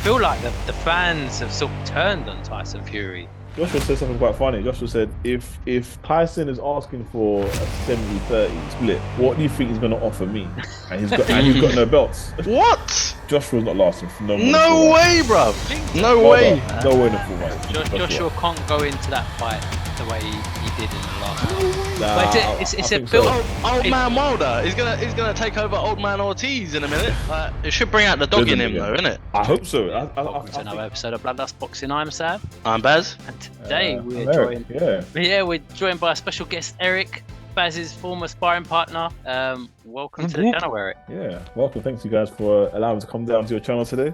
feel like the fans have sort of turned on Tyson Fury. Joshua said something quite funny. Joshua said, if Tyson is asking for a 70-30 split, what do you think he's going to offer me? And he's got no belts. What? Joshua's not lasting for no more. No way, bro. No way. No way in the full fight. Joshua can't go into that fight the way he did in the last one. Nah, But it's a build. Old man Wilder. He's gonna take over old man Ortiz in a minute. It should bring out the dog in him, though, innit? I hope so. Welcome to another episode of Bloodlust Boxing. I'm Sam. I'm Baz. And today we're joined by a special guest, Eric, Baz's former sparring partner. Welcome to the channel, Eric. Yeah, welcome. Thanks you guys for allowing me to come down to your channel today.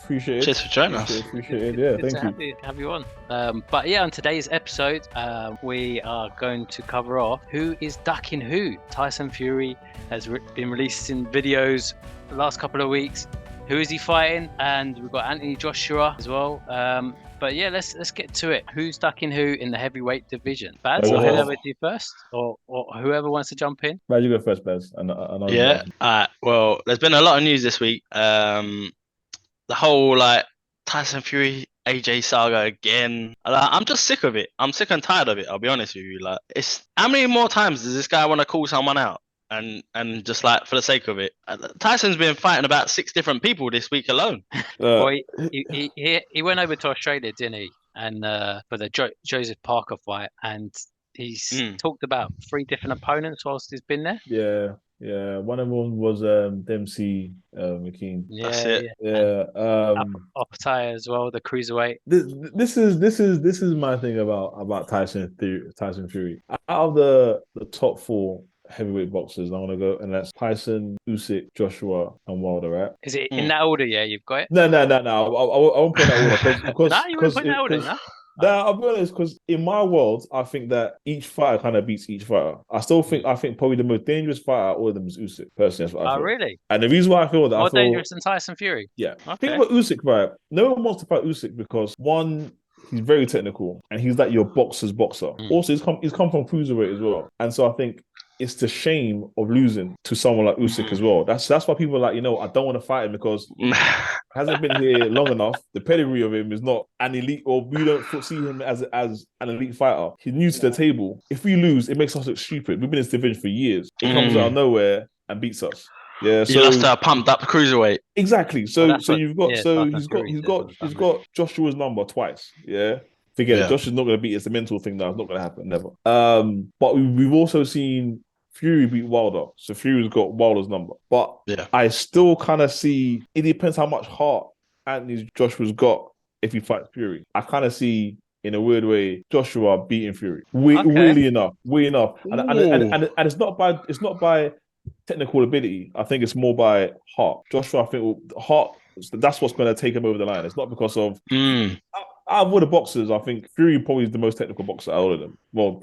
Appreciate it. Cheers for joining us. Appreciate it. Yeah, Good thank to have you on. But yeah, on today's episode, we are going to cover off who is ducking who. Tyson Fury has been releasing videos the last couple of weeks. Who is he fighting? And we've got Anthonyjoshua as well. But yeah, let's get to it. Who's ducking who in the heavyweight division? Baz, I'll head over to you first, or whoever wants to jump in. Baz, you go first, Baz. Yeah. Well, there's been a lot of news this week. The whole Tyson Fury AJ saga again. I'm just sick of it. I'm sick and tired of it. I'll be honest with you. It's how many more times does this guy want to call someone out? And just for the sake of it, Tyson's been fighting about 6 different people this week alone. Well, he went over to Australia, didn't he? And for the Joseph Parker fight, and he's talked about 3 different opponents whilst he's been there. Yeah. One of them was Dempsey McKean. That's it. Yeah. Optai as well, the cruiserweight. This is my thing about Tyson Fury. Out of the top 4 heavyweight boxers, I want to go, and that's Tyson, Usyk, Joshua, and Wilder, right? Is it in that order? Yeah, you've got it. No. I won't put that order because no, you won't put that order. No. No, I'll be honest, because in my world, I think that each fighter kind of beats each fighter. I think probably the most dangerous fighter out of all of them is Usyk. Personally, that's what I feel. Really? And the reason why I feel that more dangerous than Tyson Fury. Yeah. Okay. Think about Usyk, right? No one wants to fight Usyk because one, he's very technical, and he's like your boxer's boxer. Also, he's come from cruiserweight as well, and so I think it's the shame of losing to someone like Usyk as well. That's why people are like, I don't want to fight him because he hasn't been here long enough. The pedigree of him is not an elite, or we don't see him as an elite fighter. He's new to the table. If we lose, it makes us look stupid. We've been in this division for years. He comes out of nowhere and beats us. Yeah, so you lost a pumped up cruiserweight. Exactly. So he's got Joshua's number twice. Yeah. Forget it. Josh is not going to beat. It's a mental thing now. It's not going to happen. Never. But we've also seen Fury beat Wilder, so Fury's got Wilder's number. But I still kind of see it depends how much heart Anthony Joshua's got if he fights Fury. I kind of see, in a weird way, Joshua beating Fury. Weirdly enough, and it's not by technical ability. I think it's more by heart. Joshua, I think heart. That's what's going to take him over the line. It's not because of. Out of all the boxers, I think Fury probably is the most technical boxer out of all of them. Well,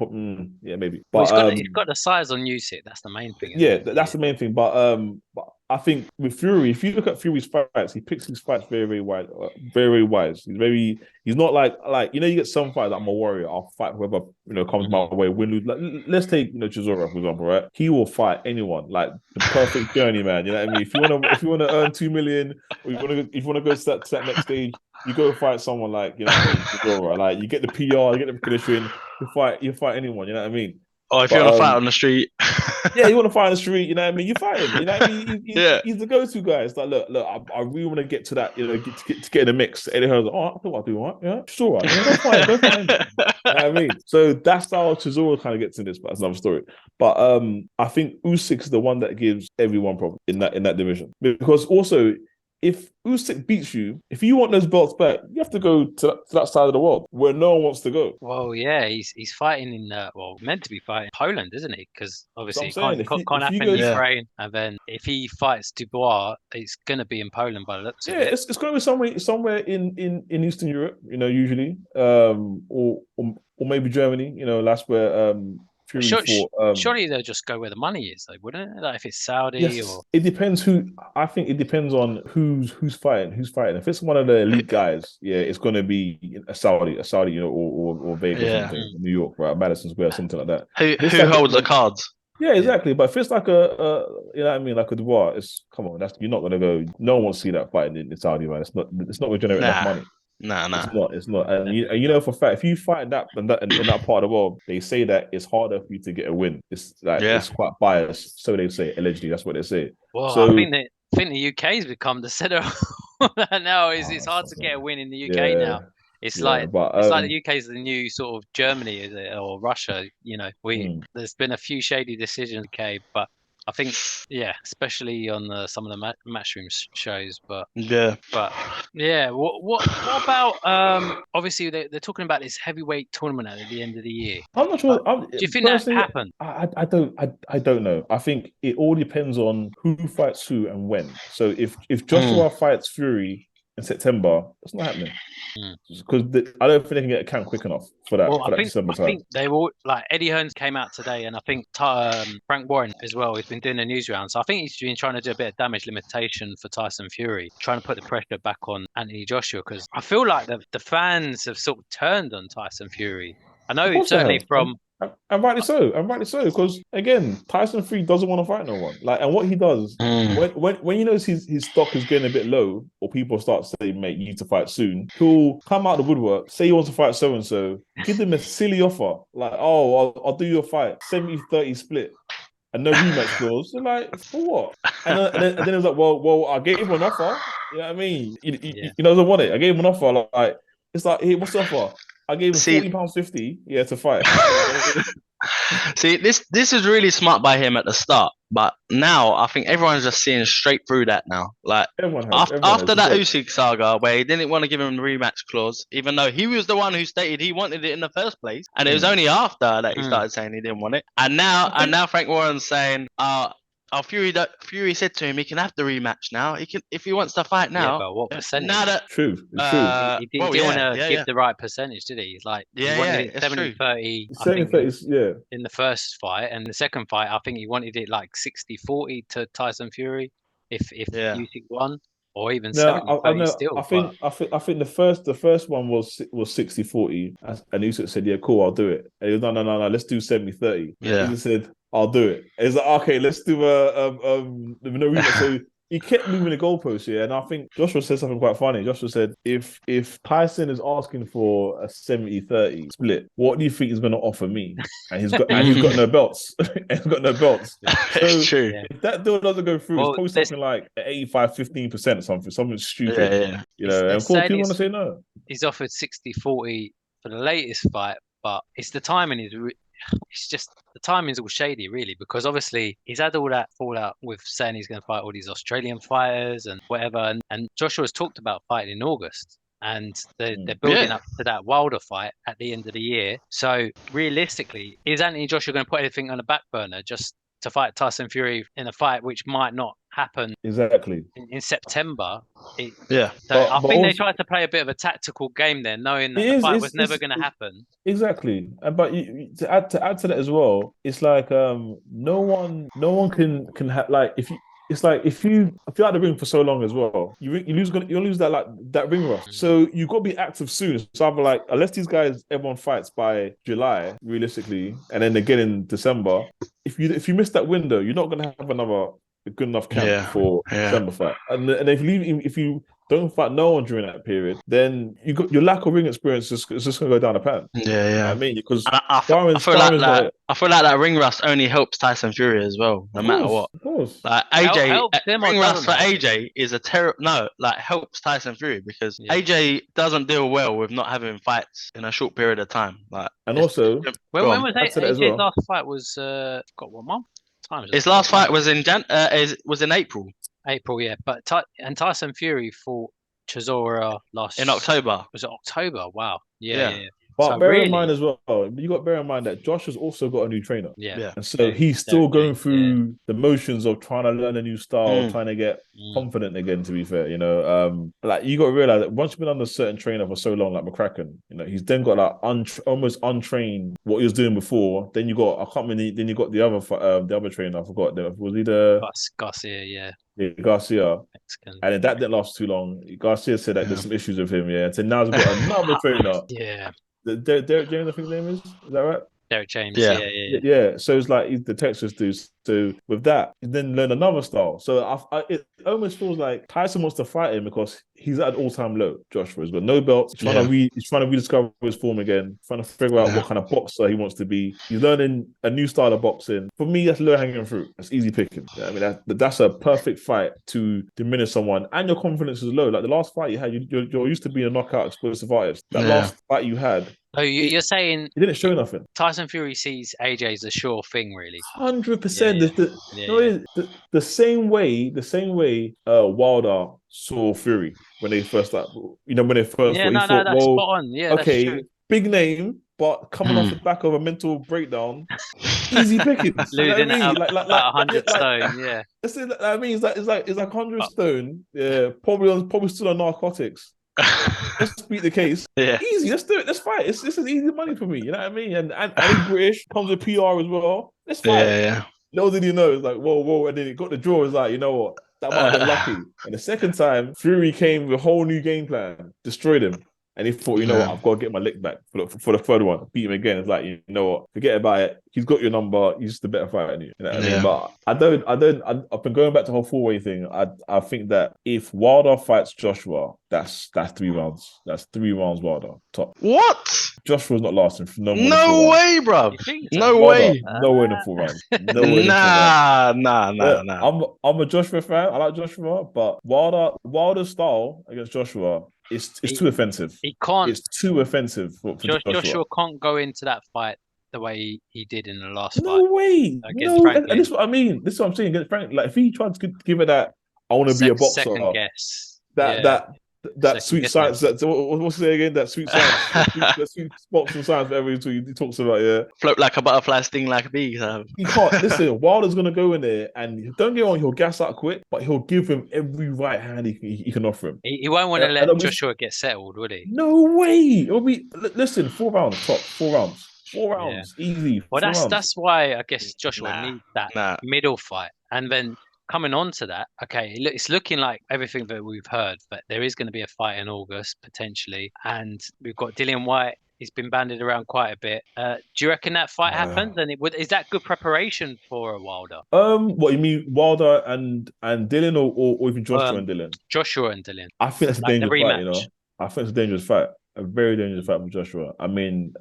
yeah, maybe. But he's got the size on Usyk. That's the main thing. Yeah, that's the main thing. But I think with Fury, if you look at Fury's fights, he picks his fights very, very wide, very wise. He's not like you get some fights that I'm a warrior. I'll fight whoever comes my way. Win, lose. Let's take Chisora for example, right? He will fight anyone. Like the perfect journey, man. You know what I mean? If you want to earn $2 million, or if you want to go to that next stage, you go fight someone like Chisora. Like you get the PR, you get the conditioning. You fight anyone. You know what I mean? Or if you want to fight on the street. Yeah, you want to fight on the street, you know what I mean? You fight him, you know what I mean? He's the go-to guy. It's like, look, I really want to get to that, to get in the mix. Eddie Hearn's like, I think I'll do all right. Yeah, it's all right. Go fight him. You know what I mean? So that's how Chisora kind of gets in this, but that's another story. But I think Usyk's the one that gives everyone problem in that division. Because also, if Usyk beats you, if you want those belts back, you have to go to that side of the world where no one wants to go. Well, yeah, he's fighting in meant to be fighting Poland, isn't he? Because obviously it can't happen in Ukraine. And then if he fights Dubois, it's going to be in Poland by the looks of it. Yeah, it's going to be somewhere in Eastern Europe, usually, or maybe Germany. That's where. Surely they'll just go where the money is, though, wouldn't it? Like if it's Saudi or it depends who. I think it depends on who's fighting. If it's one of the elite guys, it's going to be a Saudi, or Vegas, or something, New York, right, Madison Square, something like that. Who holds the cards? Yeah, exactly. But if it's like you know what I mean, like a Dubois, it's come on, you're not gonna go. No one wants to see that fight in Saudi, man. It's not gonna generate enough money. Nah. It's not. And you know for a fact, if you fight in that part of the world, they say that it's harder for you to get a win. It's like it's quite biased, so they say. Allegedly, that's what they say. Well, so, I think the UK's become the center of that now. It's hard to get a win in the UK now. It's like the UK's the new sort of Germany, is it, or Russia? You know, there's been a few shady decisions in the UK, but I think especially on some of the matchroom shows. But what about obviously they're talking about this heavyweight tournament at the end of the year. I'm not sure. Do you think that happened? I don't know. I think it all depends on who fights who and when. So if Joshua fights Fury in September, it's not happening because I don't think they can get a camp quick enough for that. December time. I think they will. Like Eddie Hearns came out today, and I think Frank Warren as well. He's been doing a news round, so I think he's been trying to do a bit of damage limitation for Tyson Fury, trying to put the pressure back on Anthony Joshua because I feel like the fans have sort of turned on Tyson Fury. I know certainly from. And rightly so, because again, Tyson Fury doesn't want to fight no one. Like, and what he does when he knows his stock is getting a bit low, or people start saying, "Mate, you need to fight soon," he'll come out of the woodwork, say he wants to fight so and so, give them a silly offer, like, "Oh, I'll do your fight, 70-30 split." And no rematch clause. They're like, for what? And then it was like, well, I gave him an offer. You know what I mean? You know, I want it. I gave him an offer. Like, it's like, hey, what's the offer? I gave him £40.50, to fight. See, this is really smart by him at the start, but now I think everyone's just seeing straight through that now. Like after that Usyk saga, where he didn't want to give him the rematch clause, even though he was the one who stated he wanted it in the first place, and it was only after that he started saying he didn't want it. And now Frank Warren's saying, Fury said to him he can have the rematch now. He can if he wants to fight now. Yeah, but what percentage? True. It's true. He didn't want to give the right percentage, did he? He's like, he wanted it 70-30. 70-30, in the first fight, and the second fight, I think he wanted it like 60-40 to Tyson Fury if Usyk won, or even 70-30 still. I think the first one was 60-40, and Usyk said, "Yeah, cool, I'll do it." And he was, no, let's do 70-30. Yeah, he said, "I'll do it." And he's like, "Okay, let's do no rematch." So he kept moving the goalposts, and I think Joshua said something quite funny. Joshua said, if Tyson is asking for a 70-30 split, what do you think he's going to offer me? And he's got no belts. He's got no belts. So true. If that deal doesn't go through, it's probably something like 85-15% or something stupid. You know, and of course people want to say no. He's offered 60-40 for the latest fight, but it's the timing it's just the timing's all shady, really, because obviously he's had all that fallout with saying he's going to fight all these Australian fighters and whatever, and Joshua's talked about fighting in August, and they're building up to that Wilder fight at the end of the year. So realistically, is Anthony Joshua going to put anything on the back burner just to fight Tyson Fury in a fight which might not happen exactly in September? So I think they tried to play a bit of a tactical game there, knowing that the fight was never going to happen. Exactly, but to add to that as well, it's like no one can have, like, if you. It's like if you're out the ring for so long as well, you lose that ring rust. So you've got to be active soon. So I'm like, unless everyone fights by July, realistically, and then again in December, if you miss that window, you're not going to have another good enough camp for December fight. And if you don't fight no one during that period, then you got your lack of ring experience is just going to go down the pan. I mean, because I feel like that ring rust only helps Tyson Fury as well, no matter what. Of course. Like AJ, ring rust for AJ is a helps Tyson Fury because AJ doesn't deal well with not having fights in a short period of time. Like, and also, when was AJ's last fight? Was got what month? His last fight was in April. April, yeah. But Tyson Fury fought Chisora in October. Was it October? Wow. Yeah. But so bear in mind as well, you got to bear in mind that Josh has also got a new trainer. Yeah. And so he's still going through the motions of trying to learn a new style, trying to get confident again, to be fair. You know, like you got to realize that once you've been under a certain trainer for so long, like McCracken, you know, he's then got like almost untrained what he was doing before. Then you got, I can't remember, then you got the other trainer, I forgot. Was he Garcia, yeah. Yeah, Garcia. Mexican. And then that didn't last too long. Garcia said that there's some issues with him, and so now he's got another trainer. Yeah. Derek James, I think his name is that right? Derek James. Yeah. Yeah. So it's like the Texas do. So with that, you then learn another style. So it almost feels like Tyson wants to fight him because he's at an all-time low. Joshua's got no belts. He's trying to rediscover his form again. Trying to figure out what kind of boxer he wants to be. He's learning a new style of boxing. For me, that's low-hanging fruit. That's easy picking. I mean, that's a perfect fight to diminish someone, and your confidence is low. Like the last fight you had, you're used to being a knockout explosive artist. That last fight you had. Oh, you're saying it didn't show nothing. Tyson Fury sees AJ as a sure thing, really. 100%. The same way Wilder saw Fury when they first started. When they first fought, he thought, that's spot on. Yeah, okay, that's true. big name, but coming off the back of a mental breakdown, easy pickings. Losing like 100 stone. That's it. I mean, it's like 100 stone. Yeah, probably still on narcotics. Let's beat the case. Yeah. Easy. Let's do it. Let's fight. This is easy money for me. You know what I mean? And he's British, comes with PR as well. Let's fight. Yeah. Little did he know, it's like, whoa. And then he got the draw. It's like, you know what? That might have been lucky. And the second time, Fury came with a whole new game plan, destroyed him. And he thought, you know what, I've got to get my lick back for the third one. Beat him again. It's like, you know what, forget about it. He's got your number. He's just a better fighter than you. You know what I mean? But I've been going back to the whole four-way thing. I think that if Wilder fights Joshua, that's 3 rounds. That's 3 rounds Wilder. Top. What? Joshua's not lasting for no more. No way, bro. No way. No way in the 4 rounds. Nah. I'm a Joshua fan. I like Joshua, but Wilder's style against Joshua, it's too offensive. He can't. It's too offensive for Joshua can't go into that fight the way he did in the last fight. No way. And this is what I mean. This is what I'm saying against Frank. Like if he tried to give it that, I want to be a boxer. Second guess. That sweet science. What's it again? That sweet science. that sweet boxing science. Whatever he talks about. Yeah. Float like a butterfly, sting like a bee. He can't. Listen, Wilder's gonna go in there, and don't get on. He'll gas out quick, but he'll give him every right hand he can offer him. He won't want to let Joshua get settled, will he? No way. It'll be. Listen, 4 rounds top. 4 rounds. 4 rounds, easy. Well, that's why I guess Joshua needs that middle fight, and then. Coming on to that, okay, it's looking like everything that we've heard, but there is going to be a fight in August, potentially. And we've got Dillian Whyte. He's been bandied around quite a bit. Do you reckon that fight happens? And is that good preparation for a Wilder? What you mean, Wilder and Dillian, or even Joshua and Dillian? Joshua and Dillian. I think that's a dangerous fight, you know. I think it's a dangerous fight. A very dangerous fight from Joshua. I mean,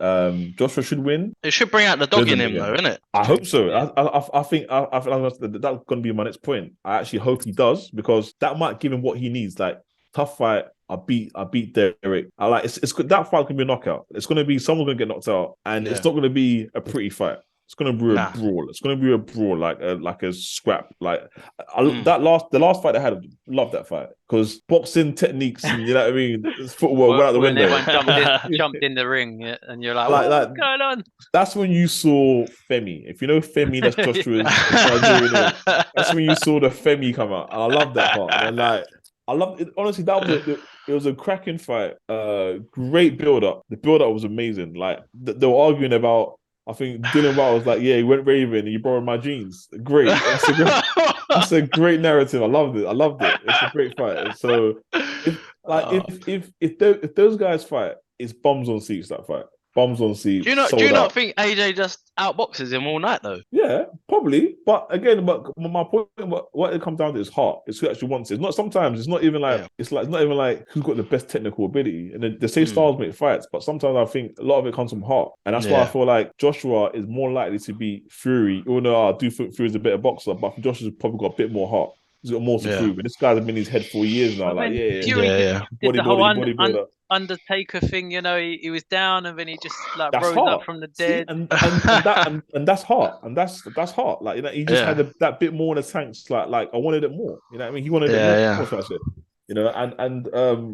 Joshua should win. It should bring out the dog in him, though, isn't it? I hope so. I think that's going to be my next point. I actually hope he does, because that might give him what he needs. Like, tough fight. I beat Derek. I like it's that fight can be a knockout. It's going to be someone's going to get knocked out, and it's not going to be a pretty fight. It's gonna be a brawl. It's gonna be a brawl, like a scrap. Like the last fight I had, loved that fight because boxing techniques, and you know what I mean. Football went out the window. Everyone jumped in the ring, and you're like, what's going on? That's when you saw Femi. If you know Femi, that's Joshua's. That's when you saw the Femi come out, and I love that part. And I love it. Honestly, it was a cracking fight. Great build up. The build up was amazing. Like they were arguing about. I think Dillian Whyte was like, "Yeah, he went raving and you borrowed my jeans." Great. That's a great narrative. I loved it. It's a great fight. So, if those guys fight, it's bums on seats. That fight, bums on seats. Do you not think AJ just outboxes him all night though? Yeah, probably. But again, my point, what it comes down to is heart. It's who actually wants it. It's not sometimes. It's not even like it's not even like who's got the best technical ability. And they say styles make fights, but sometimes I think a lot of it comes from heart, and that's why I feel like Joshua is more likely to beat Fury. Even though I do think Fury's a better boxer, but Joshua's probably got a bit more heart. He's got more to prove. And this guy's been in his head for years now. Fury did the whole Undertaker thing, you know, he was down and then he just rose up from the dead. See, and that's heart. And that's heart. Like, you know, he just had that bit more in the tanks. Like I wanted it more. You know what I mean? He wanted it more. That's what I said. You know, and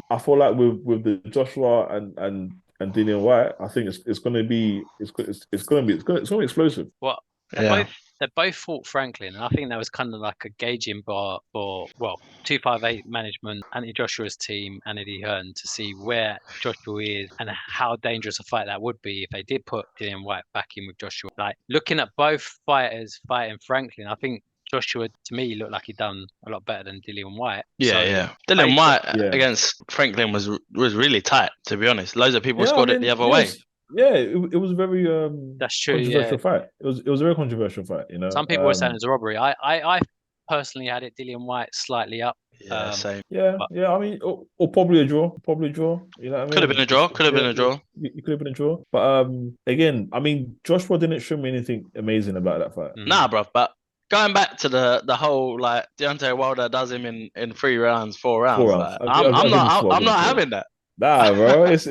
I feel like with the Joshua and Dillian Whyte, I think it's going to be explosive. Well, they both fought Franklin, and I think that was kind of like a gauging bar for 258 management, Anthony Joshua's team, and Eddie Hearn, to see where Joshua is and how dangerous a fight that would be if they did put Dillian Whyte back in with Joshua. Like, looking at both fighters fighting Franklin, I think Joshua, to me, looked like he'd done a lot better than Dillian Whyte. Dillian Whyte against Franklin was really tight, to be honest. Loads of people scored it the other way. Yeah, it was a very That's true. controversial fight. It was a very controversial fight. You know, some people were saying it was a robbery. I personally had it Dillian White slightly up. Yeah, same. Yeah, but I mean, or probably a draw. Probably a draw. You know what I mean? Could have been a draw. Could have been a draw. You could have been a draw. But again, I mean, Joshua didn't show me anything amazing about that fight. Nah, bro. But going back to the whole like Deontay Wilder does him in 3 rounds, 4 rounds. 4 rounds. Like, I'm not having that. Nah, bro. It's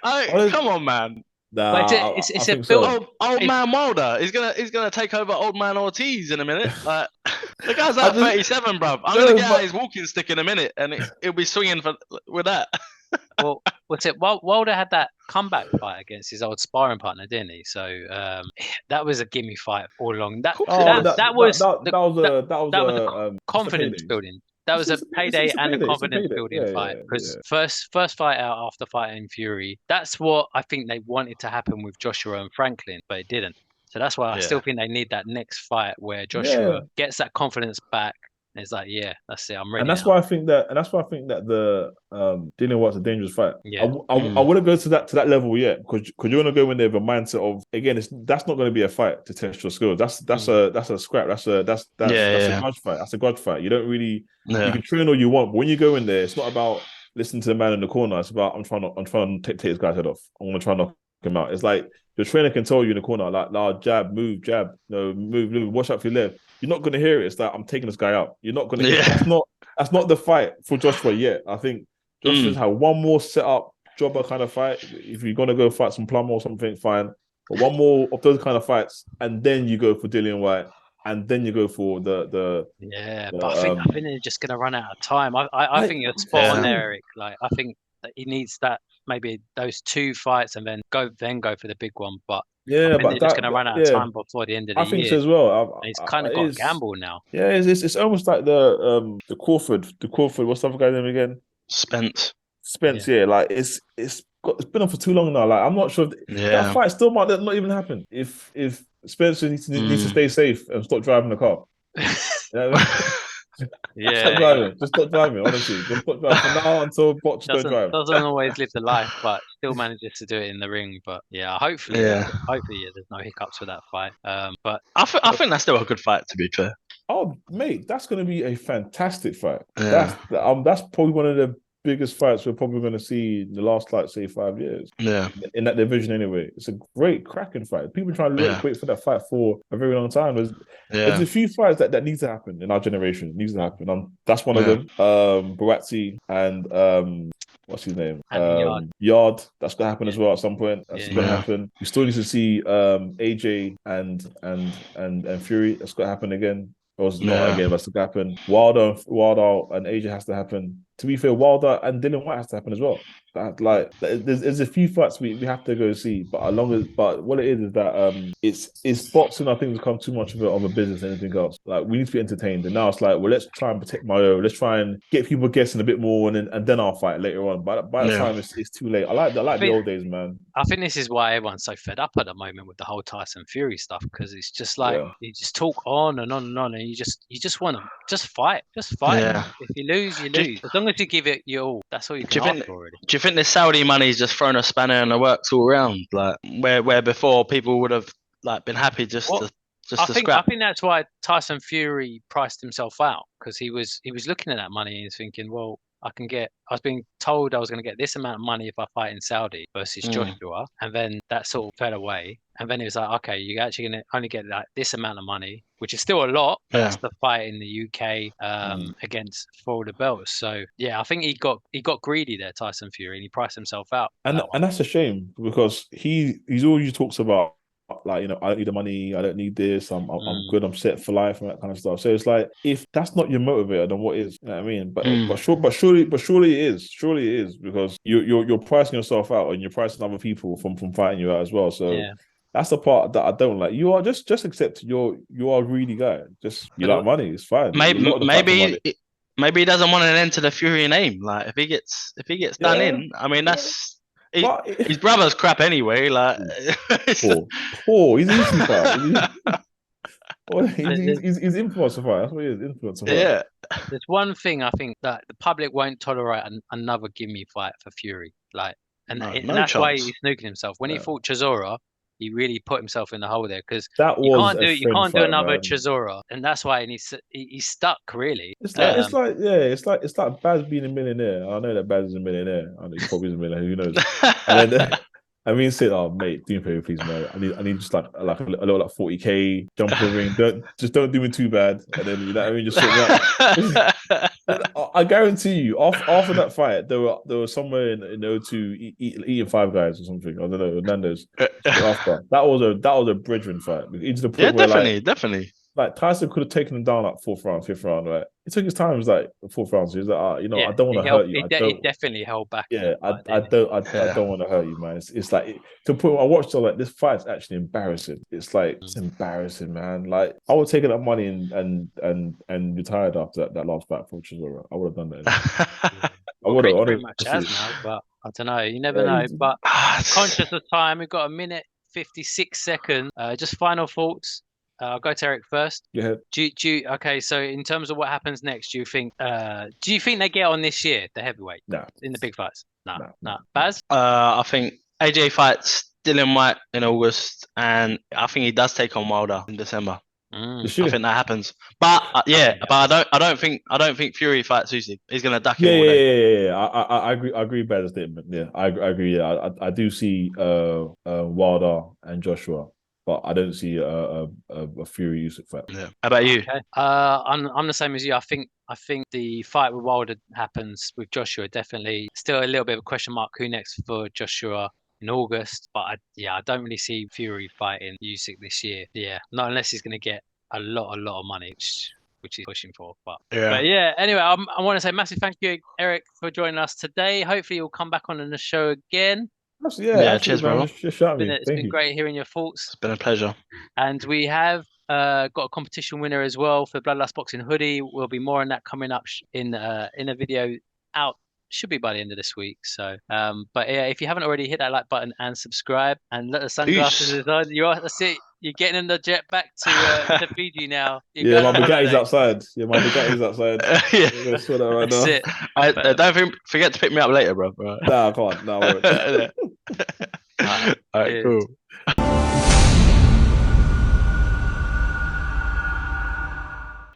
come on, man. Nah, it's I a build. So. Old man Wilder. He's gonna take over old man Ortiz in a minute. Like the guy's at 37, bro. I'm gonna get out his walking stick in a minute, and it'll be swinging with that. Well, what's it? Wilder had that comeback fight against his old sparring partner, didn't he? So that was a gimme fight all along. That was a confidence building. That was a payday and a confidence building fight. Because first fight out after fighting Fury, that's what I think they wanted to happen with Joshua and Franklin, but it didn't. So that's why I still think they need that next fight where Joshua gets that confidence back. And it's like, yeah, that's it. I'm ready. And that's why I think that the Dillian White's a dangerous fight. Yeah. I wouldn't go to that level yet because you want to go in there with a mindset of, again, that's not going to be a fight to test your skills. That's a scrap. That's a grudge fight. That's a grudge fight. You don't really you can train all you want, but when you go in there, it's not about listening to the man in the corner. It's about I'm trying to take this guy's head off. I'm going to try and knock him out. It's like your trainer can tell you in the corner, like, nah, jab, move, move, watch out for your left. You're not going to hear it. It's like, I'm taking this guy out. You're not going to hear it. That's not the fight for Joshua yet. I think Joshua's had one more set-up, jobber kind of fight. If you're going to go fight some plumber or something, fine. But one more of those kind of fights, and then you go for Dillian White, and then you go for the but I think they're just going to run out of time. I think you're spot on there, Eric. Like, I think that he needs that, maybe those 2 fights, and then go for the big one. But I think they're just going to run out of time before the end of the year. I think so as well. He's kind of got to gamble now. Yeah, it's almost like the Crawford. What's the other guy's name again? Spence. Yeah, like it's been on for too long now. Like, I'm not sure that fight still might not even happen if Spencer needs to stay safe and stop driving the car. Just stop driving. Honestly, just stop driving from now until Botch don't drive. Doesn't always live the life, but still manages to do it in the ring. But hopefully there's no hiccups with that fight. But I think that's still a good fight, to be fair. Oh, mate, that's going to be a fantastic fight. That's probably one of the biggest fights we're probably going to see in the last, like, say, 5 years. Yeah. In that division, anyway. It's a great, cracking fight. People trying to wait for that fight for a very long time. There's a few fights that need to happen in our generation. It needs to happen. That's one of them. Buatsi and what's his name? Yard. That's going to happen as well at some point. That's going to happen. We still need to see AJ and Fury. That's going to happen again. Or not again, but it's going to happen. Wilder and AJ has to happen. To be fair, Wilder and Dillian White has to happen as well. There's a few fights we have to go see, but what it is that it's boxing. I think has become too much of a business than anything else. Like, we need to be entertained, and now it's like, well, let's try and protect my own. Let's try and get people guessing a bit more, and then I'll fight later on. By the time it's too late. I like the old days, man. I think this is why everyone's so fed up at the moment with the whole Tyson Fury stuff, because it's just like you just talk on and on and on, and you just want to just fight. Yeah. If you lose, you lose. As long as you give it your all, that's all you can ask for already. Do you think the Saudi money's just thrown a spanner in the works all around? Like, where before people would have, like, been happy to scrap. I think that's why Tyson Fury priced himself out, because he was looking at that money and he's thinking, well, I was being told I was going to get this amount of money if I fight in Saudi versus Joshua, and then that sort of fell away. And then it was like, okay, you're actually going to only get like this amount of money, which is still a lot. But that's the fight in the UK against for the belts. So I think he got greedy there, Tyson Fury, and he priced himself out. And that's a shame, because he's always talks about, like, you know, I don't need the money, I don't need this, I'm good, I'm set for life, and that kind of stuff. So it's like, if that's not your motivator, then what is? You know what I mean? But surely it is, because you're pricing yourself out, and you're pricing other people from fighting you out as well. So that's the part that I don't like. You are just accept you are a greedy guy. You like money, it's fine. Maybe he doesn't want an end to the Fury name. Like, if he gets done in, I mean, that's. His brother's crap anyway. Like, poor. He's easy fight. He's influencer fight. That's what he is. Influencer fight. Yeah. There's one thing I think that the public won't tolerate another gimme fight for Fury. Like, and that's why he's snooking himself. When he fought Chisora, he really put himself in the hole there because you can't do another Chisora, and that's why he's stuck really. It's like Baz being a millionaire. I know that Baz is a millionaire. I know he probably is a millionaire. Who knows? And then I mean, say, oh mate, do me a favor, please, man. I need just like a little like 40K jump in the ring. Don't do me too bad, and then you know what I mean, just sort me out. I guarantee you, after that fight, there were somewhere in O2 eating Five Guys or something. I don't know, Nando's. After that was a brethren fight. Into the point where, definitely. Like Tyson could have taken him down like fourth round, fifth round, right? It took his time. It was like the fourth round. So he was like, I don't want to hurt you. He definitely held back. Yeah, I don't want to hurt you, man. It's like to the point where I watched. Like this fight's actually embarrassing. It's like it's embarrassing, man. Like I would have taken that money and retired after that last fight for Chisora. I would have done that. I would have. Pretty much has now, but I don't know. You never know. But conscious of time, we've got 1 minute 56 seconds. Just final thoughts. I'll go to Eric first. Yeah. Okay, so in terms of what happens next, do you think they get on this year, the heavyweight? No. In the big fights? No. Baz? I think AJ fights Dylan White in August, and I think he does take on Wilder in December. I think that happens, but but I don't think Fury fights Usyk. He's gonna duck him. Yeah. I agree. By the statement. Yeah, I agree. Yeah, I do see Wilder and Joshua. But I don't see a Fury Usyk fight. Yeah. How about you? Okay. I'm the same as you. I think the fight with Wilder happens with Joshua. Definitely, still a little bit of a question mark. Who next for Joshua in August? But I don't really see Fury fighting Usyk this year. Yeah, not unless he's going to get a lot of money, which he's pushing for. But yeah. Anyway, I want to say massive thank you, Eric, for joining us today. Hopefully, you'll come back on the show again. Cheers, bro. It's been great hearing your thoughts. It's been a pleasure. And we have got a competition winner as well for the Bloodlust Boxing hoodie. Will be more on that coming up in a video out. Should be by the end of this week. So, but yeah, if you haven't already, hit that like button and subscribe. And let the sunglasses is on. That's it. You're getting in the jet back to Fiji now. My Bugatti's outside. Yeah, my Bugatti's outside. I'm gonna sort that right now. It. Don't forget to pick me up later, bro. Nah, I can't. No, I won't. All right, cool.